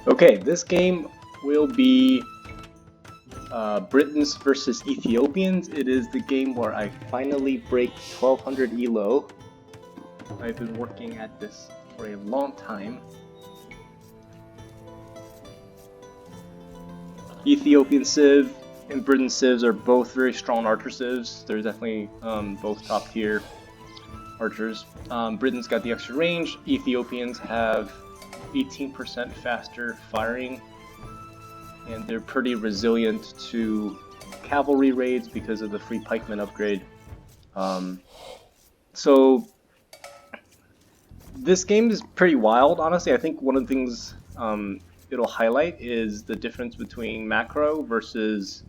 Okay, this game will be Britons versus Ethiopians. It is the game where I finally break 1200 elo. I've been working at this for a long time. Ethiopian Civ and Britain Civs are both very strong archer civs. They're definitely both top tier archers. Britain's got the extra range. Ethiopians have 18% faster firing, and they're pretty resilient to cavalry raids because of the free pikeman upgrade. So this game is pretty wild, honestly. I think one of the things it'll highlight is the difference between macro versus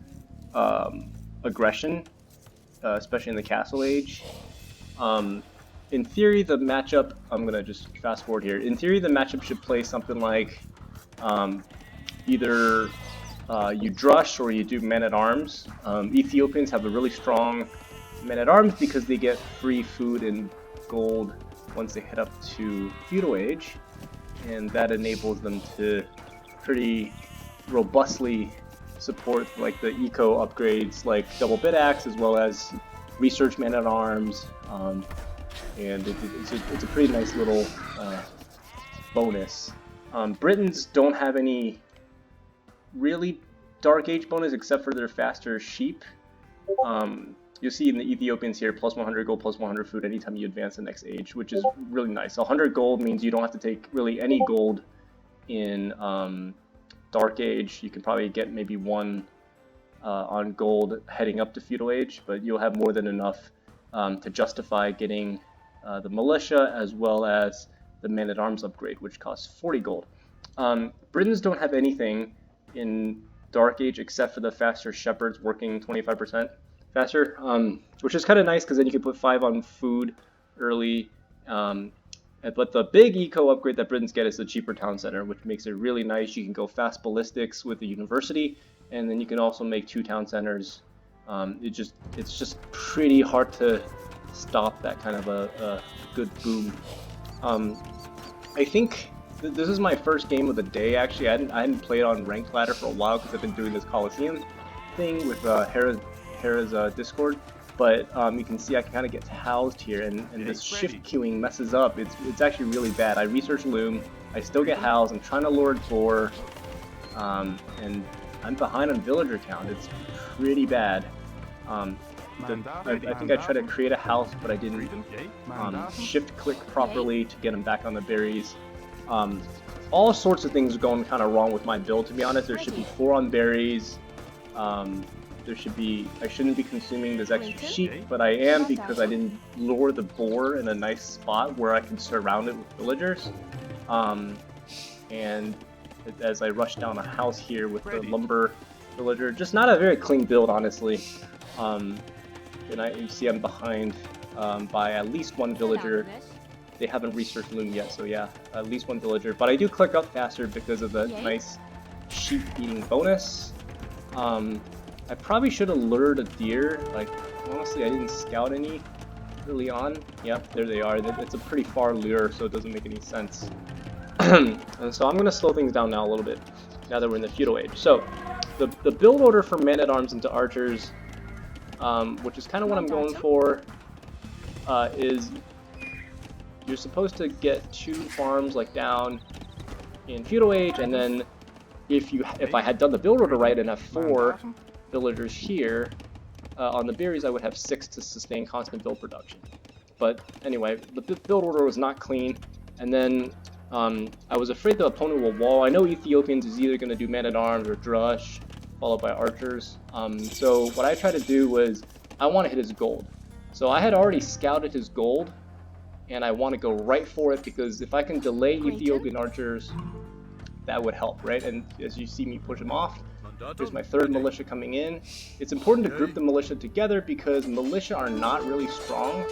aggression, especially in the Castle Age. In theory, the matchup, I'm going to just fast forward here. In theory, the matchup should play something like either you drush or you do men-at-arms. Ethiopians have a really strong men-at-arms because they get free food and gold once they head up to feudal age, and that enables them to pretty robustly support like the eco upgrades like double bit axe as well as research men-at-arms, and it's a pretty nice little bonus. Britons don't have any really Dark Age bonus except for their faster sheep. You'll see in the Ethiopians here, plus 100 gold, plus 100 food anytime you advance the next age, which is really nice. 100 gold means you don't have to take really any gold in Dark Age. You can probably get maybe one on gold heading up to feudal age, but you'll have more than enough to justify getting the militia as well as the men-at-arms upgrade, which costs 40 gold. Britons don't have anything in Dark Age except for the faster shepherds working 25% faster, which is kind of nice because then you can put 5 on food early. But the big eco upgrade that Britons get is the cheaper town center, which makes it really nice. You can go fast ballistics with the university, and then you can also make 2 town centers. It's just pretty hard to stop that kind of a good boom. I think this is my first game of the day. Actually, I hadn't played on ranked ladder for a while because I've been doing this Coliseum thing with Hera's Discord. But you can see I can kind of get housed here, and this shift queuing messes up. It's actually really bad. I research Loom, I still get housed. I'm trying to Lord Thor, and I'm behind on villager count. It's pretty bad. I think I tried to create a house, but I didn't shift click properly to get them back on the berries. All sorts of things are going kind of wrong with my build, to be honest. There should be 4 on berries. I shouldn't be consuming this extra sheep, but I am because I didn't lure the boar in a nice spot where I can surround it with villagers. And as I rush down a house here with the lumber villager, just not a very clean build, honestly. And you see I'm behind by at least 1 villager. They haven't researched Loom yet, so yeah, at least 1 villager. But I do click up faster because of the nice sheep eating bonus. I probably should have lured a deer. Like, honestly, I didn't scout any early on. Yep, there they are. It's a pretty far lure, so it doesn't make any sense. And so I'm going to slow things down now a little bit, now that we're in the feudal age. So, the build order for men-at-arms into archers, which is kind of what I'm going for, is you're supposed to get 2 farms like down in feudal age, and then if I had done the build order right and have 4 villagers here on the berries, I would have 6 to sustain constant build production. But anyway, the build order was not clean, and then I was afraid the opponent will wall. I know Ethiopians is either going to do men-at-arms or drush, followed by archers. So what I tried to do was I want to hit his gold. So I had already scouted his gold, and I want to go right for it because if I can delay Ethiopian archers, that would help, right? And as you see me push him off, there's my 3rd militia coming in. It's important to group the militia together because militia are not really strong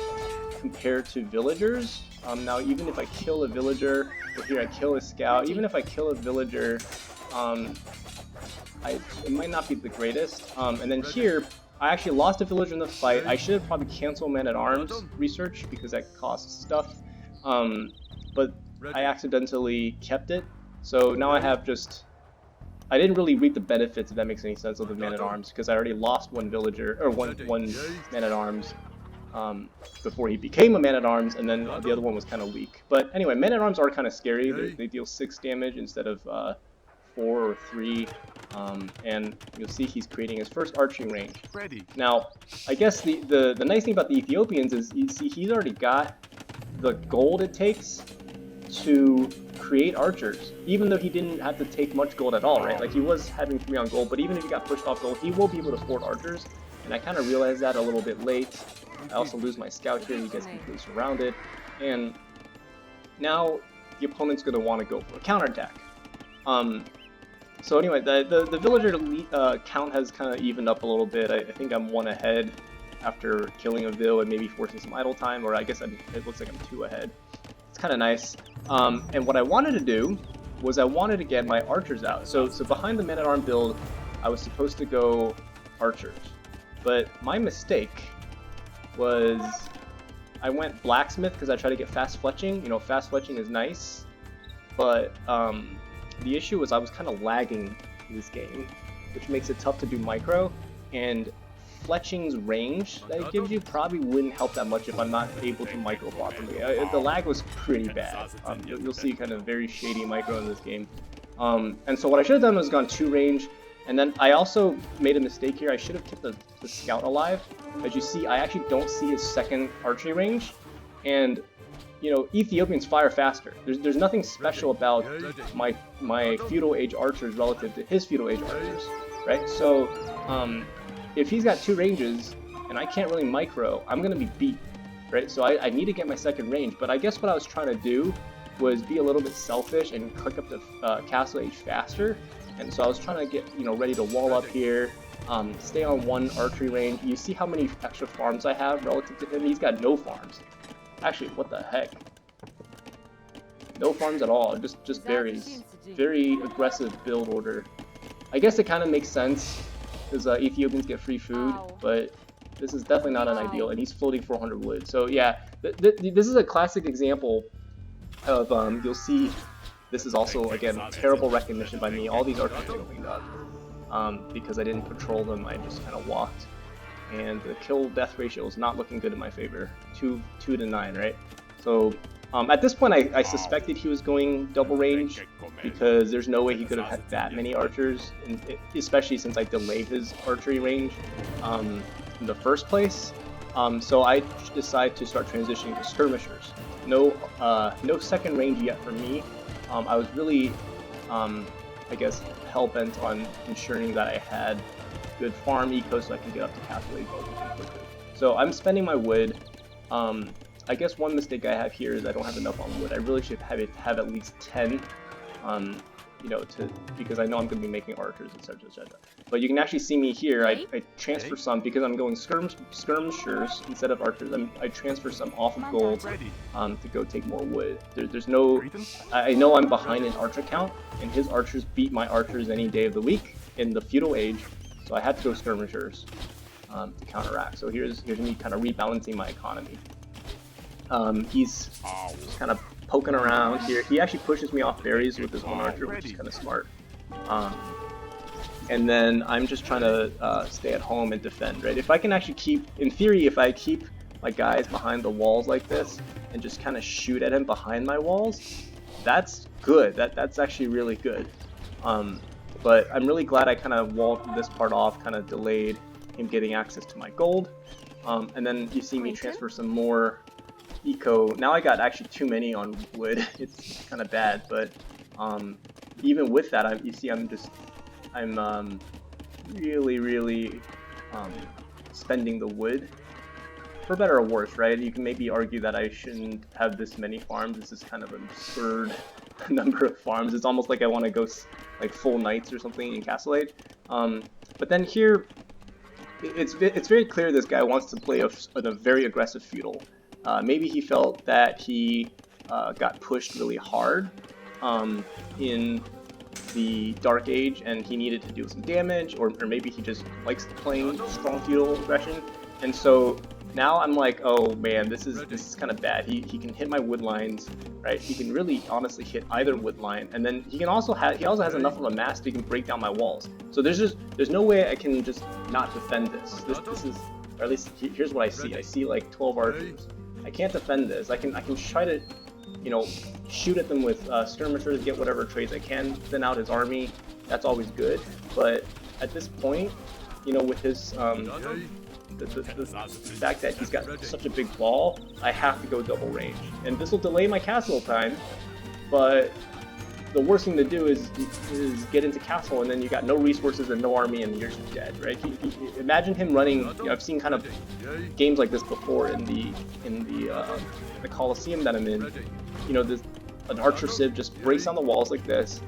compared to villagers. Now, even if I kill a villager, or here I kill a scout, even if I kill a villager, it might not be the greatest. And then here, I actually lost a villager in the fight. I should have probably canceled men-at-arms research because that costs stuff. But I accidentally kept it So now I have just, I didn't really reap the benefits, if that makes any sense, of the man-at-arms, because I already lost one villager, or one man-at-arms before he became a man-at-arms, and then the other one was kind of weak. But anyway, men-at-arms are kind of scary. They deal 6 damage instead of 4 or 3, and you'll see he's creating his first archery range. Now, I guess the nice thing about the Ethiopians is, you see, he's already got the gold it takes to create archers, even though he didn't have to take much gold at all, right? Like, he was having 3 on gold, but even if he got pushed off gold, he will be able to afford archers, and I kind of realized that a little bit late. I also lose my scout here, he gets completely surrounded, and now the opponent's going to want to go for a counterattack. So anyway, the villager count has kind of evened up a little bit. I think I'm 1 ahead after killing a vill and maybe forcing some idle time, or I guess it looks like I'm 2 ahead. It's kind of nice. And what I wanted to do was I wanted to get my archers out. So behind the men-at-arm build, I was supposed to go archers. But my mistake was I went blacksmith because I tried to get fast fletching. You know, fast fletching is nice, but the issue was I was kind of lagging this game, which makes it tough to do micro, and fletching's range that it gives you probably wouldn't help that much if I'm not able to micro properly. The lag was pretty bad. You'll see kind of very shady micro in this game. And so what I should have done was gone 2 range, and then I also made a mistake here. I should have kept the scout alive. As you see, I actually don't see his second archery range, and you know, Ethiopians fire faster. There's nothing special about my feudal age archers relative to his feudal age archers, right? So if he's got 2 ranges and I can't really micro, I'm gonna be beat, right? So I need to get my second range. But I guess what I was trying to do was be a little bit selfish and click up the castle age faster. And so I was trying to get, you know, ready to wall up here, stay on 1 archery range. You see how many extra farms I have relative to him? He's got no farms. Actually, what the heck? No farms at all, just berries. Very aggressive build order. I guess it kind of makes sense, because Ethiopians get free food, but this is definitely not an ideal, and he's floating 400 wood. So yeah, this is a classic example of, you'll see, this is also, again, terrible recognition by me. All these archers get cleaned up, because I didn't patrol them, I just kind of walked. And the kill-death ratio is not looking good in my favor. 2 to 9, right? So at this point, I suspected he was going double range, because there's no way he could have had that many archers, especially since I delayed his archery range in the first place. So I decided to start transitioning to skirmishers. No second range yet for me. I was really, I guess, hell-bent on ensuring that I had good farm eco so I can get up to castle age quickly. So I'm spending my wood. I guess one mistake I have here is I don't have enough on wood. I really should have at least 10, you know, because I know I'm going to be making archers, etc., etc. But you can actually see me here. I transfer some because I'm going skirmishers instead of archers. I transfer some off of gold to go take more wood. There's no. I know I'm behind in archer count, and his archers beat my archers any day of the week in the feudal age. So I had to go skirmishers to counteract. So here's me kind of rebalancing my economy. He's just kind of poking around here. He actually pushes me off berries with his 1 archer, which is kind of smart. And then I'm just trying to stay at home and defend, right? If I can actually keep, in theory, if I keep my guys behind the walls like this and just kind of shoot at him behind my walls, that's good. That's actually really good. But I'm really glad I kind of walled this part off, kind of delayed him getting access to my gold. And then you see me transfer some more eco. Now I got actually too many on wood. It's kind of bad, but even with that, you see I'm really spending the wood. For better or worse, right? You can maybe argue that I shouldn't have this many farms. This is kind of an absurd number of farms. It's almost like I want to go like full knights or something in Castle Age. But then here, it's very clear this guy wants to play a very aggressive feudal. Maybe he felt that he got pushed really hard in the Dark Age and he needed to do some damage, or maybe he just likes playing strong feudal aggression. And so now I'm like, oh man, this is kind of bad. He can hit my wood lines, right? He can really honestly hit either wood line, and then he also has enough of a mass that he can break down my walls. So there's no way I can just not defend this. This is, or at least here's what I see. I see like 12 archers. I can't defend this. I can try to, you know, shoot at them with skirmishers, get whatever trades I can, thin out his army. That's always good. But at this point, you know, with his the fact that he's got such a big ball, I have to go double range. And this will delay my castle time, but the worst thing to do is get into castle and then you got no resources and no army and you're just dead, right? Imagine him running, you know, I've seen kind of games like this before in the Colosseum that I'm in. You know, an archer civ just breaks on the walls like this,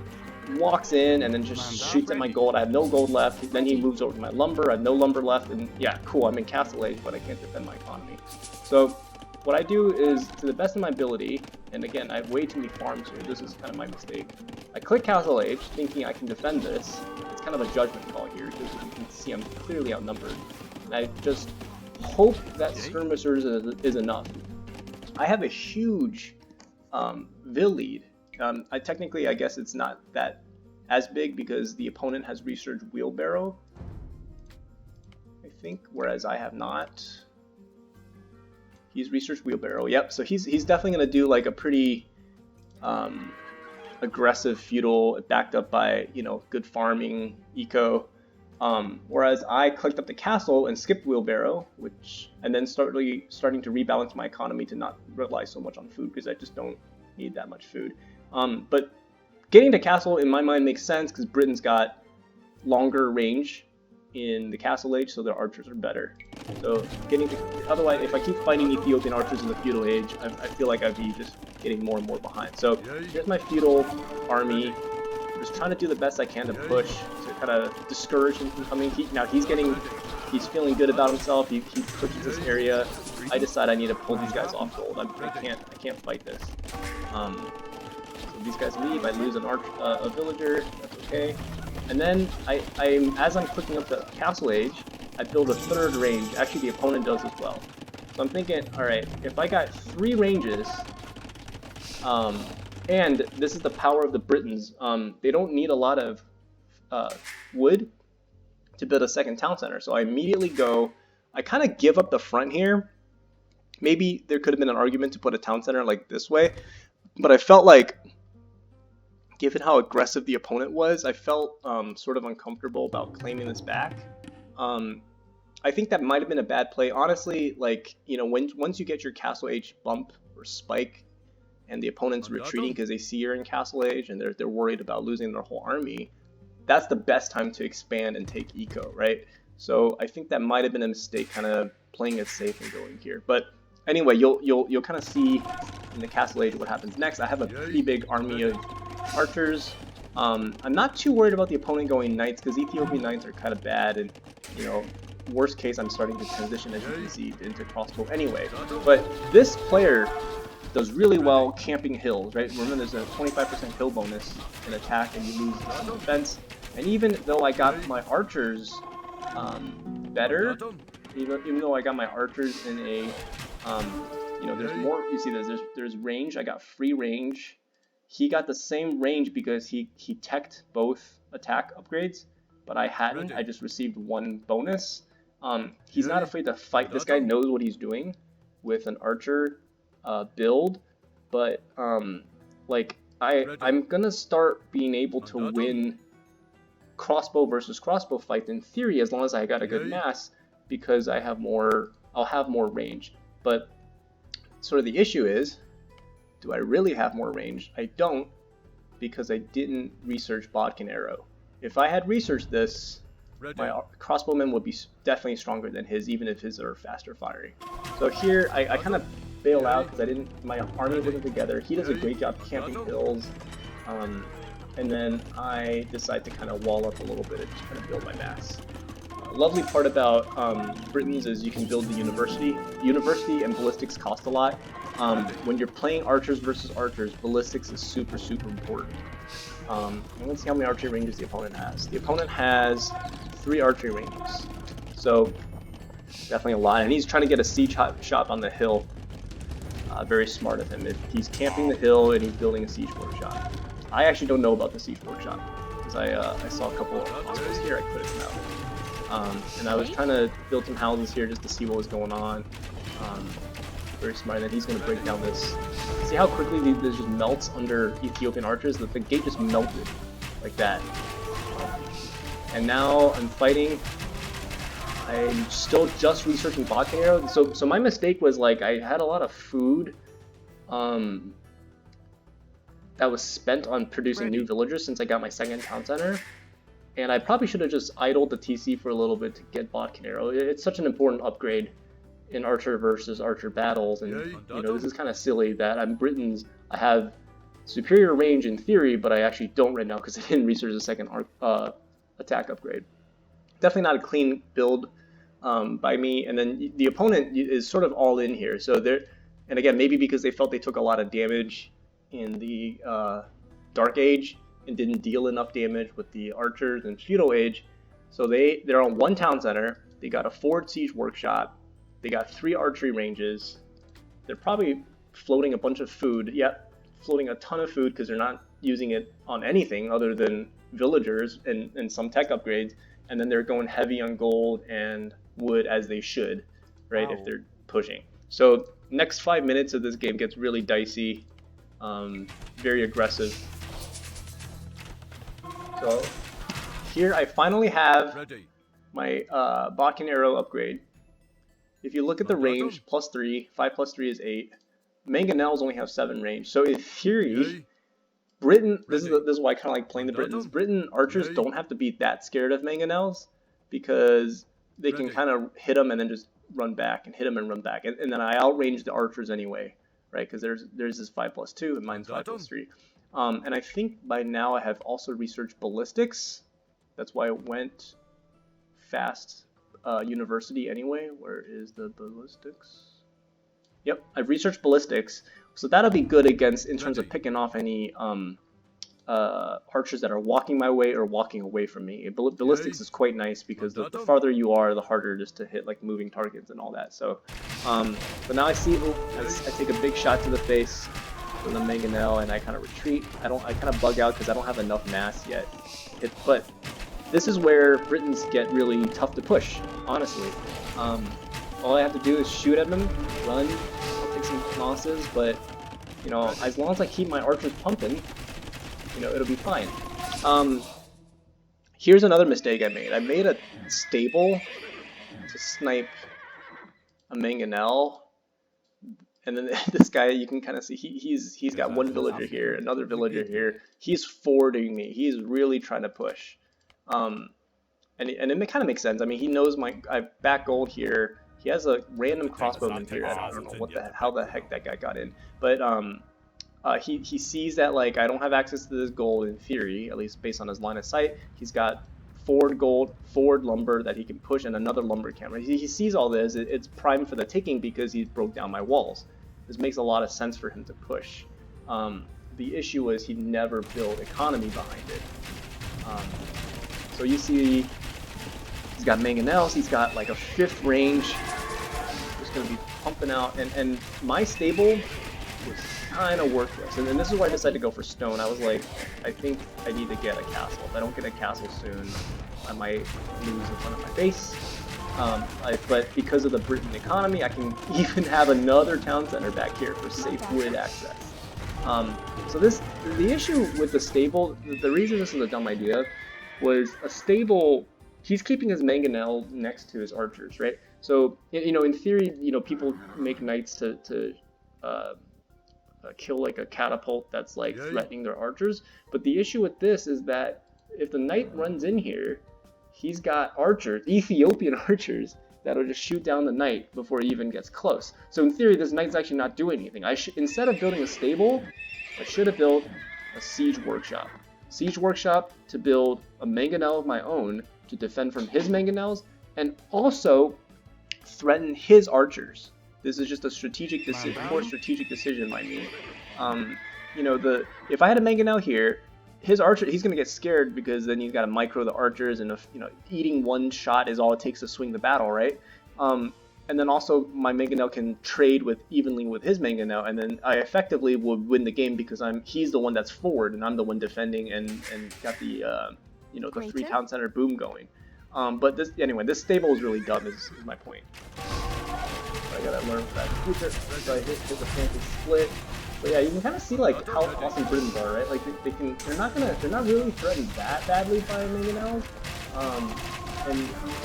walks in and then just shoots at my gold. I have no gold left. Then he moves over to my lumber. I have no lumber left, and yeah, cool, I'm in castle age, but I can't defend my economy. So what I do is, to the best of my ability, and again, I have way too many farms here, this is kind of my mistake, I click castle age thinking I can defend this. It's kind of a judgment call here, because you can see I'm clearly outnumbered. And I just hope that skirmishers is enough. I have a huge Vil lead. Technically, I guess it's not that as big because the opponent has researched wheelbarrow, I think, whereas I have not. He's researched wheelbarrow. Yep. So he's definitely going to do like a pretty aggressive feudal, backed up by, you know, good farming eco. Whereas I clicked up the castle and skipped wheelbarrow, and then starting to rebalance my economy to not rely so much on food because I just don't need that much food. But getting to castle in my mind makes sense because Britain's got longer range in the castle age, so their archers are better. So otherwise, if I keep fighting Ethiopian archers in the feudal age, I feel like I'd be just getting more and more behind. So here's my feudal army. I'm just trying to do the best I can to push to kind of discourage him from coming. He's feeling good about himself. He pushes this area. I decide I need to pull these guys off gold. I can't fight this. So these guys leave. I lose a villager. That's okay. And then as I'm clicking up the castle age, I build a third range. Actually, the opponent does as well. So I'm thinking, all right, if I got 3 ranges, and this is the power of the Britons. They don't need a lot of wood to build a second town center. So I immediately go. I kind of give up the front here. Maybe there could have been an argument to put a town center like this way, but I felt like, given how aggressive the opponent was, I felt sort of uncomfortable about claiming this back. I think that might have been a bad play. Honestly, like, you know, once you get your castle age bump or spike and the opponent's retreating because they see you're in castle age and they're worried about losing their whole army, that's the best time to expand and take eco, right? So I think that might have been a mistake, kind of playing it safe and going here. But anyway, you'll kind of see in the castle age what happens next. I have a pretty big army of archers. I'm not too worried about the opponent going knights because Ethiopian knights are kind of bad, and, you know, worst case I'm starting to transition, as you can see, into crossbow anyway. But this player does really well camping hills, right? Remember, there's a 25% hill bonus in attack and you lose some defense. And even though I got my archers better, even though I got my archers in a you know, there's more. You see, there's range. I got free range. He got the same range because he teched both attack upgrades, but I hadn't. I just received 1 bonus. He's not afraid to fight. This guy knows what he's doing with an archer build, but like I'm gonna start being able to win crossbow versus crossbow fights in theory as long as I got a good mass, because I'll have more range. But sort of the issue is, do I really have more range? I don't, because I didn't research Bodkin arrow. If I had researched this, my crossbowmen would be definitely stronger than his, even if his are faster firing. So here I kind of bail out because my army wasn't together. He does a great job camping hills, and then I decide to kind of wall up a little bit and just kind of build my mass. Lovely part about Britons is you can build the university. University and ballistics cost a lot. When you're playing archers versus archers, ballistics is super, super important. Let's see how many archery ranges the opponent has. The opponent has 3 archery ranges. So Definitely a lot, and he's trying to get a siege shop on the hill. Very smart of him. If he's camping the hill and he's building a siege workshop. I actually don't know about the siege workshop because I saw a couple of hospitals here. I quitted them out, and I was trying to build some houses here just to see what was going on. Very smart. And then he's going to break down this. See how quickly this just melts under Ethiopian archers? The gate just melted like that. And now I'm fighting. I'm still just researching bot arrow. So my mistake was like I had a lot of food that was spent on producing new villagers since I got my second town center. And I probably should have just idled the TC for a little bit to get bot arrow. It's such an important upgrade in archer versus archer battles, and you know, this is kind of silly that I'm Britons. I have superior range in theory, but I actually don't right now because I didn't research the second attack upgrade. Definitely not a clean build by me, and then the opponent is sort of all in here. So they're, and again, maybe because they felt they took a lot of damage in the Dark Age and didn't deal enough damage with the archers in Feudal Age. So they're on one town center. They got a forward siege workshop. They got 3 archery ranges. They're probably floating a bunch of food. Yep, floating a ton of food because they're not using it on anything other than villagers and some tech upgrades. And then they're going heavy on gold and wood as they should, right, if they're pushing. So next 5 minutes of this game gets really dicey, very aggressive. So here I finally have my Bakken arrow upgrade. If you look at the range, +3, 5 + 3 is 8. Mangonels only have 7 range. So in theory, Britain, this is why I kind of like playing the Britons. Briton archers don't have to be that scared of Mangonels because they can kind of hit them and then just run back and hit them and run back. And then I outrange the archers anyway, right? Because there's this 5 + 2 and mine's 5 + 3. And I think by now I have also researched ballistics. That's why it went fast. University anyway. Where is the ballistics? Yep, I've researched ballistics, so that'll be good against in terms of picking off any archers that are walking my way or walking away from me. Ballistics is quite nice because the farther you are, the harder it is to hit like moving targets and all that. So, but now I see, I take a big shot to the face from the Mangonel and I kind of retreat. I kind of bug out because I don't have enough mass yet. But this is where Britons get really tough to push, honestly. All I have to do is shoot at them, run, I'll take some losses, but, you know, as long as I keep my archers pumping, you know, it'll be fine. Here's another mistake I made. I made a stable to snipe a Mangonel, and then this guy, you can kind of see, he's got one villager here, another villager here. He's forwarding me. He's really trying to push. And it kind of makes sense. I mean, he knows I back gold here. He has a random crossbowman here. I don't know how the heck that guy got in. But he sees that like I don't have access to this gold in theory, at least based on his line of sight. He's got forward gold, forward lumber that he can push, and another lumber camera. He sees all this. It's prime for the taking because he broke down my walls. This makes a lot of sense for him to push. The issue was he never built economy behind it. So you see, he's got Mangonels, he's got like a 5th range, just going to be pumping out, and my stable was kind of worthless, and this is why I decided to go for stone. I was like, I think I need to get a castle. If I don't get a castle soon, I might lose in front of my base, but because of the Briton economy, I can even have another town center back here for safe wood access. So the issue with the stable, the reason this is a dumb idea, was a stable, he's keeping his Mangonel next to his archers, right? So, you know, in theory, you know, people make knights to kill like a catapult that's like threatening their archers. But the issue with this is that if the knight runs in here, he's got archers, Ethiopian archers, that'll just shoot down the knight before he even gets close. So in theory, this knight's actually not doing anything. Instead of building a stable, I should have built a siege workshop. Siege workshop to build a Mangonel of my own to defend from his Mangonels and also threaten his archers. This is just a strategic decision, poor strategic decision by me. You know, if I had a Mangonel here, his archer, he's gonna get scared because then he's got to micro the archers, and you know, eating one shot is all it takes to swing the battle, right? And then also my Mangonel can trade with evenly with his Mangonel, and then I effectively would win the game because he's the one that's forward and I'm the one defending and got the you know, the 3 town center boom going. But this anyway, this stable is really dumb is my point. So I gotta learn that future. So I hit the fancy split. But yeah, you can kind of see like how awesome Britons are, right? Like they're not really threatened that badly by Mangonels. And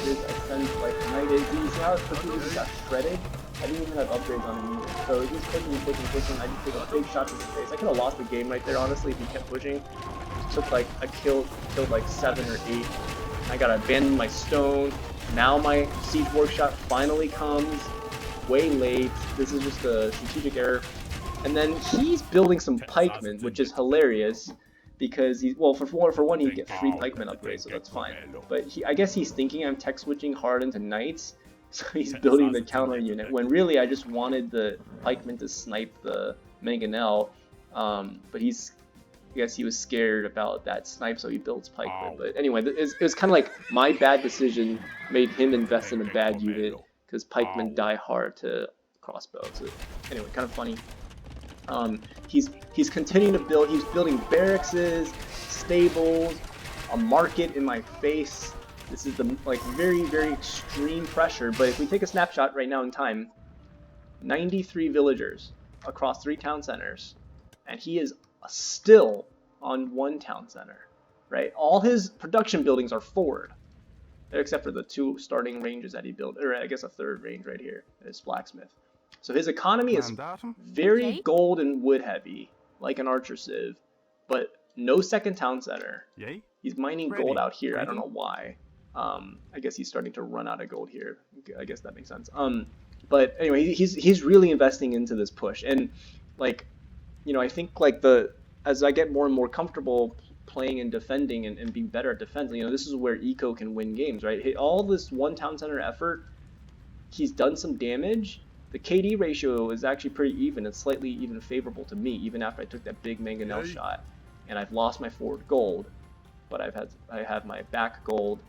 his ascent like Knight is, you see how his quickly just got shredded? I didn't even have upgrades on him either. So he's pushing, I just take a big shot to the face. I could have lost the game right there, honestly, if he kept pushing. Just took like a killed like 7 or 8. I gotta abandon my stone. Now my siege workshop finally comes. Way late. This is just a strategic error. And then he's building some pikemen, which is hilarious. Because he's, well, for one, he get free pikeman upgrades, so that's fine. But I guess he's thinking I'm tech switching hard into knights, so he's building the counter unit. When really, I just wanted the pikeman to snipe the Mangonel, but I guess he was scared about that snipe, so he builds pikemen. But anyway, it was kind of like my bad decision made him invest in a bad unit, because pikemen die hard to crossbow. So anyway, kind of funny. He's continuing to build. He's building barracks, stables, a market in my face. This is the like very extreme pressure. But if we take a snapshot right now in time, 93 villagers across 3 town centers, and he is still on 1 town center, right? All his production buildings are forward, except for the 2 starting ranges that he built, or I guess a 3rd range right here, his blacksmith. So his economy is very gold and wood heavy, like an archer civ, but no 2nd town center. He's mining gold out here. I don't know why. I guess he's starting to run out of gold here. I guess that makes sense. But anyway, he's really investing into this push, and like, you know, I think like as I get more and more comfortable playing and defending and being better at defense, you know, this is where eco can win games, right? All this 1 town center effort, he's done some damage. The KD ratio is actually pretty even. It's slightly even favorable to me, even after I took that big Mangonel shot. And I've lost my forward gold, but I have my back gold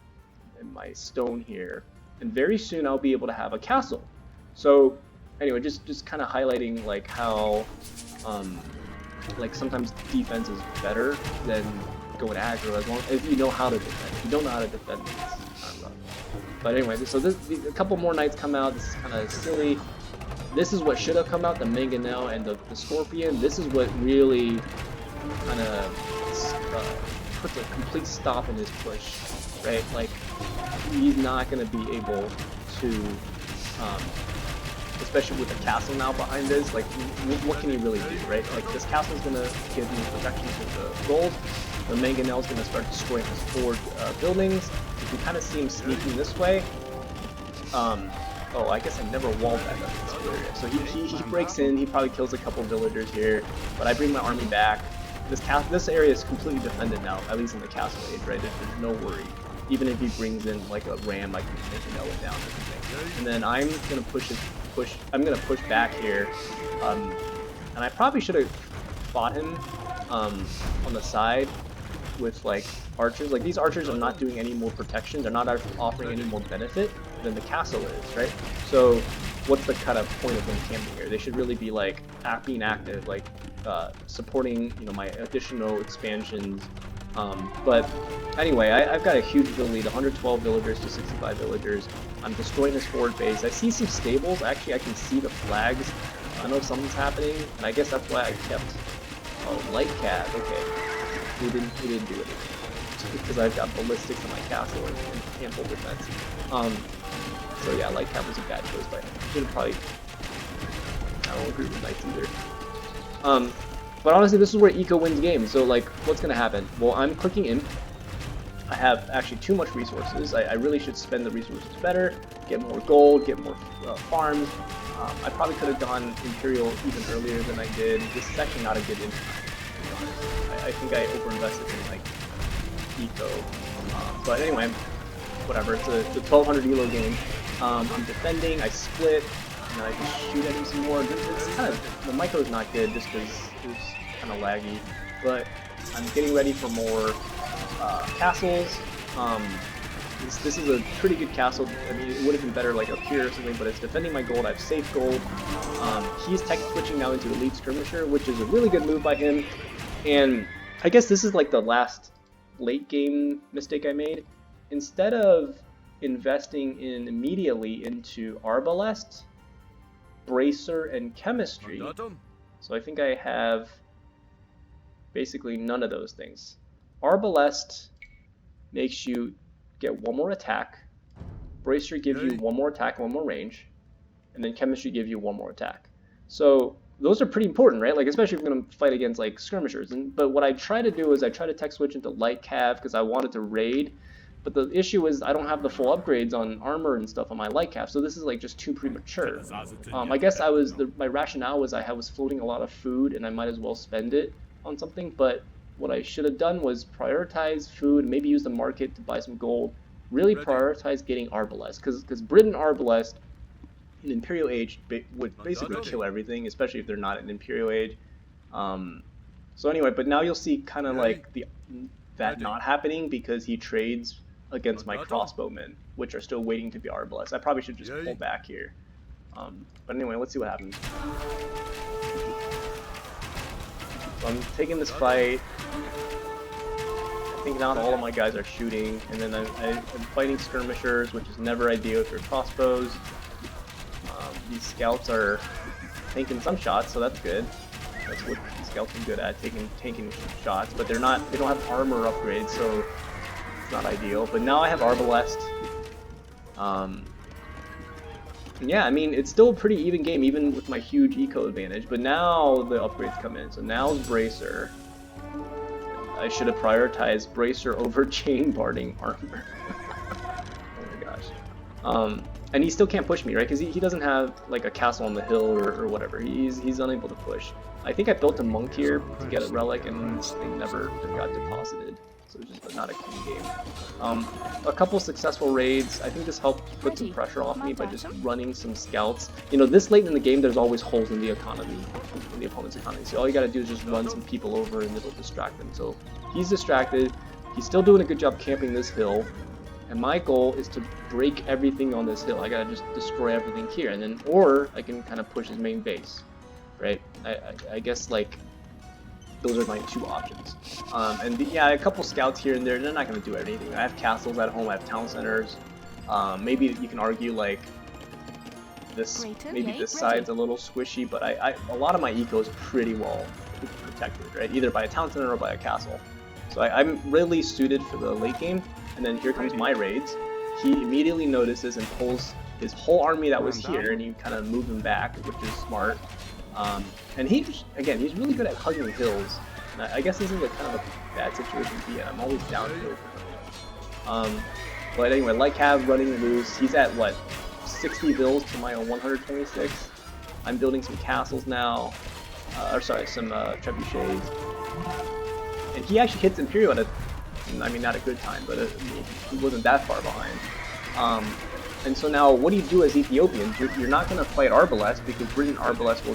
and my stone here. And very soon I'll be able to have a castle. So anyway, just kind of highlighting like how like sometimes defense is better than going aggro as long as you know how to defend. If you don't know how to defend, it's kind of rough. But anyway, so a couple more knights come out. This is kind of silly. This is what should have come out, the Mangonel and the Scorpion. This is what really kind of puts a complete stop in his push, right? Like, he's not going to be able to, especially with a castle now behind this, like, what can he really do, right? Like, this castle is going to give me protection to the gold. The Mangonel is going to start destroying his forward buildings. You can kind of see him sneaking this way. Oh, I guess I never walled that up in this area. So he breaks in, he probably kills a couple villagers here, but I bring my army back. This area is completely defended now, at least in the castle age, right? There's no worry. Even if he brings in like a ram, I can make him nail it down. And then I'm gonna I'm gonna push back here, and I probably should have fought him on the side with like archers. Like, these archers are not doing any more protection, they're not offering any more benefit than the castle is, right? So what's the kind of point of them camping here? They should really be like being active, like supporting, you know, my additional expansions. But anyway, I've got a huge lead, 112 villagers to 65 villagers. I'm destroying his forward base. I see some stables. Actually, I can see the flags. I know something's happening, and I guess that's why I kept light cat. Okay, he didn't do anything because I've got ballistics in my castle and ample defense. So yeah, light cat was a bad choice by him. Should have probably. I don't agree with knights either. But honestly, this is where eco wins games. So like, what's gonna happen? Well, I'm clicking in. I have actually too much resources. I really should spend the resources better, get more gold, get more farms. I probably could have gone Imperial even earlier than I did. This is actually not a good intro, to be honest. I think I overinvested in like eco. But anyway, whatever. It's a 1200 elo game. I'm defending. I split, and I just shoot at him some more. It's kind of, the micro is not good just because it's kind of laggy. But I'm getting ready for more castles. This is a pretty good castle. I mean, it would have been better like up here or something, but it's defending my gold. I have safe gold. He's tech switching now into Elite Skirmisher, which is a really good move by him. And I guess this is like the last late game mistake I made. Instead of investing in immediately into Arbalest, Bracer, and Chemistry, so I think I have basically none of those things. Arbalest makes you get one more attack, Bracer gives you one more attack, one more range, and then Chemistry gives you one more attack. So those are pretty important, right? Like, especially if you're going to fight against like skirmishers. But what I try to do is I try to tech switch into light cav because I wanted to raid. But the issue is I don't have the full upgrades on armor and stuff on my light cav, so this is like just too premature. I guess my rationale was I was floating a lot of food and I might as well spend it on something. But what I should have done was prioritize food, maybe use the market to buy some gold. Really prioritize getting Arbalest, because Briton Arbalest in Imperial Age would basically kill everything, especially if they're not in Imperial Age. So anyway, but now you'll see kind of like that not happening because he trades against my crossbowmen, which are still waiting to be Arbalest. I probably should just pull back here. But anyway, let's see what happens. So I'm taking this fight. I think not all of my guys are shooting, and then I'm fighting skirmishers, which is never ideal with your crossbows. These scouts are taking some shots, so that's good. That's what these scouts are good at, taking shots, but they don't have armor upgrades, so it's not ideal. But now I have Arbalest. Yeah, I mean, it's still a pretty even game, even with my huge eco advantage, but now the upgrades come in. So now Bracer. I should have prioritized Bracer over chain barding armor. Oh my gosh. And he still can't push me, right? Because he doesn't have like a castle on the hill or whatever. He's unable to push. I think I built a monk here to get a relic, and they never got deposited. So it's just not a clean game. A couple successful raids. I think this helped put some pressure off me by just running some scouts. You know, this late in the game, there's always holes in the economy, in the opponent's economy. So all you gotta do is just run some people over and it'll distract them. So he's distracted. He's still doing a good job camping this hill. And my goal is to break everything on this hill. I gotta just destroy everything here, and then, or I can kind of push his main base, right? I guess like those are my two options. Yeah, a couple scouts here and there. They're not gonna do anything. I have castles at home. I have town centers. Maybe you can argue like this. Maybe this side's a little squishy, but a lot of my eco is pretty well protected, right? Either by a town center or by a castle. So I'm really suited for the late game. And then here comes my raids. He immediately notices and pulls his whole army that was here, and you kind of move him back, which is smart. And he's really good at hugging hills. And I guess this is a kind of a bad situation to be in. I'm always downhill for him. But anyway, light cav running loose. He's at what, 60 bills to my own 126. I'm building some castles now, some trebuchets. And he actually hits Imperial at I mean, not a good time, but he wasn't that far behind. And so now, what do you do as Ethiopians? You're not going to fight Arbalest, because Briton Arbalest will,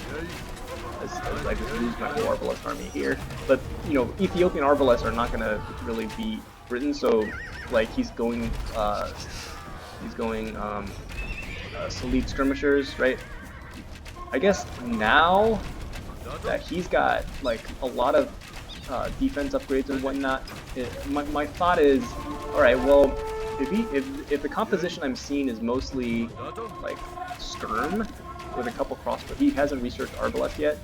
as I just lose my whole Arbalest army here. But, you know, Ethiopian Arbalest are not going to really beat Britain, so, like, he's going Elite Skirmishers, right? I guess now that he's got, like, a lot of defense upgrades and whatnot, my thought is, alright, well, if the composition I'm seeing is mostly like skirm with a couple crossbow, he hasn't researched Arbalest yet,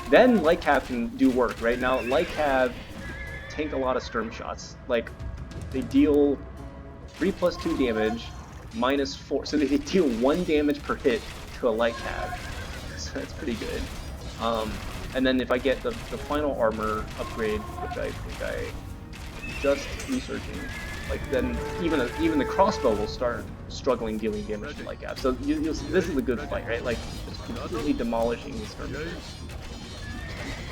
then light cav can do work. Right now, light cav tank a lot of skirm shots. Like, they deal 3+2 damage, -4, so they deal 1 damage per hit to a light cav. So that's pretty good. And then if I get the final armor upgrade, which I think I'm just researching, like, then even the crossbow will start struggling dealing damage to light cav. So this is a good fight, right? Like, just completely demolishing the skirmishers.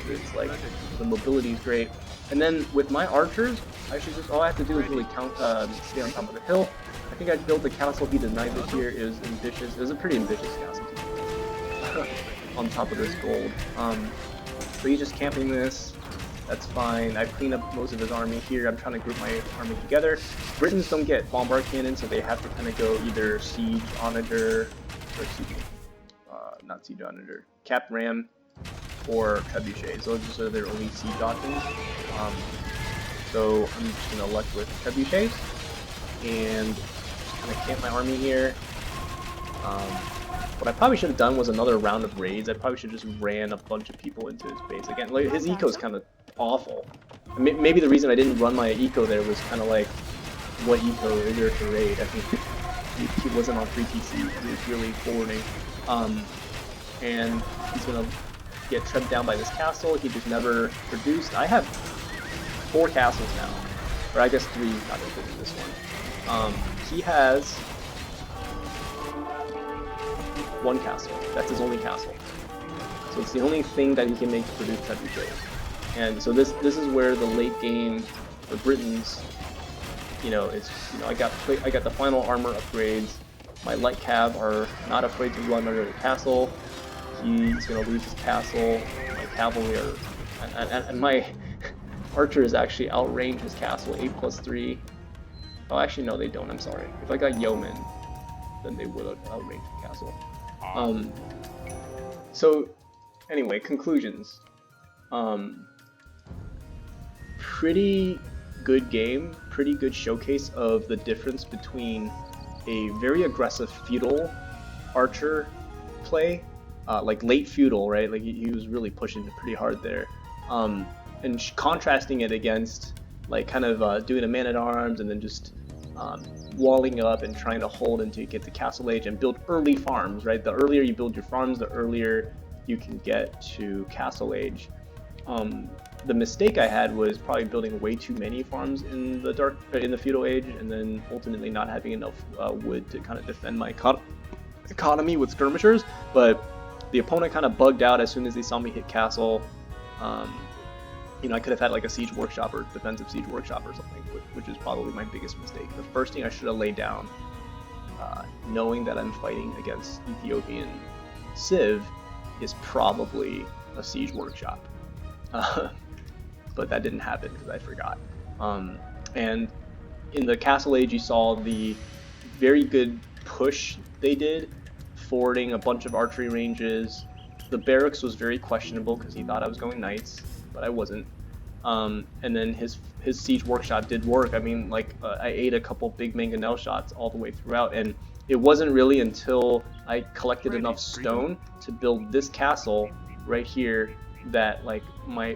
It's like the mobility is great. And then with my archers, I should just, all I have to do is really stay on top of the hill. I think I built the castle he denied this year. It was ambitious. It was a pretty ambitious castle on top of this gold. So he's just camping this. That's fine. I've cleaned up most of his army here. I'm trying to group my army together. Britons don't get bombard cannon, so they have to kind of go either siege onager, or excuse me, not siege onager, cap ram, or trebuchets. Those are their only siege options. So I'm just gonna elect with trebuchets and just kind of camp my army here. What I probably should have done was another round of raids. I probably should have just ran a bunch of people into his base. Again, like, his eco is kind of awful. Maybe the reason I didn't run my eco there was kind of like, what eco is there to raid? I think he wasn't on free TC. He was really forwarding. And he's going to get trebbed down by this castle. He just never produced. I have 4 castles now. Or I guess 3, not including this one. He has 1 castle. That's his only castle. So it's the only thing that he can make to produce trebuchets. And so this is where the late game for Britons, you know, it's, you know, I got the final armor upgrades. My light cav are not afraid to run under the castle. He's gonna lose his castle. My cavalry are, and my archer is actually outrange his castle 8+3. Oh, actually no, they don't. I'm sorry. If I got yeomen, then they would have outranged the castle. So anyway, conclusions. Pretty good game, pretty good showcase of the difference between a very aggressive feudal archer play, like late feudal, right? Like he was really pushing it pretty hard there, and contrasting it against like kind of doing a man-at-arms and then just walling up and trying to hold until you get to castle age and build early farms, right? The earlier you build your farms, the earlier you can get to castle age. The mistake I had was probably building way too many farms in the feudal age, and then ultimately not having enough wood to kind of defend my economy with skirmishers. But the opponent kind of bugged out as soon as they saw me hit castle. You know, I could have had like a siege workshop or defensive siege workshop or something, which is probably my biggest mistake. The first thing I should have laid down, knowing that I'm fighting against Ethiopian Civ, is probably a siege workshop. But that didn't happen because I forgot. And in the castle age, you saw the very good push they did, forwarding a bunch of archery ranges. The barracks was very questionable because he thought I was going knights, but I wasn't. And then his siege workshop did work. I mean, like I ate a couple big mangonel shots all the way throughout, and it wasn't really until I collected enough stone to build this castle right here that like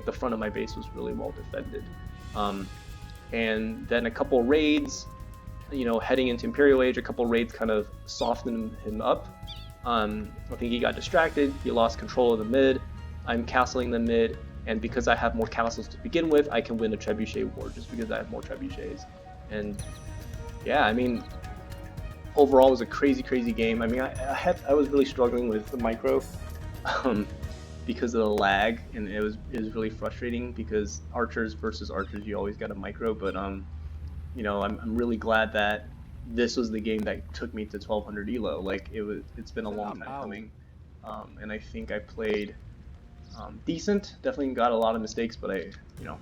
the front of my base was really well defended. And then a couple raids, you know, heading into Imperial Age, a couple raids kind of softened him up. I think he got distracted, he lost control of the mid. I'm castling the mid, and because I have more castles to begin with, I can win a trebuchet war just because I have more trebuchets. And yeah, I mean, overall it was a crazy game. I mean, I was really struggling with the micro because of the lag, and it was really frustrating because archers versus archers, you always got a micro. But you know, I'm really glad that this was the game that took me to 1200 elo. Like it's been a long time coming, and I think I played decent. Definitely got a lot of mistakes, but you know,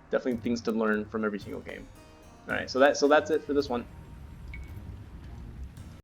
definitely things to learn from every single game. All right, so that's it for this one.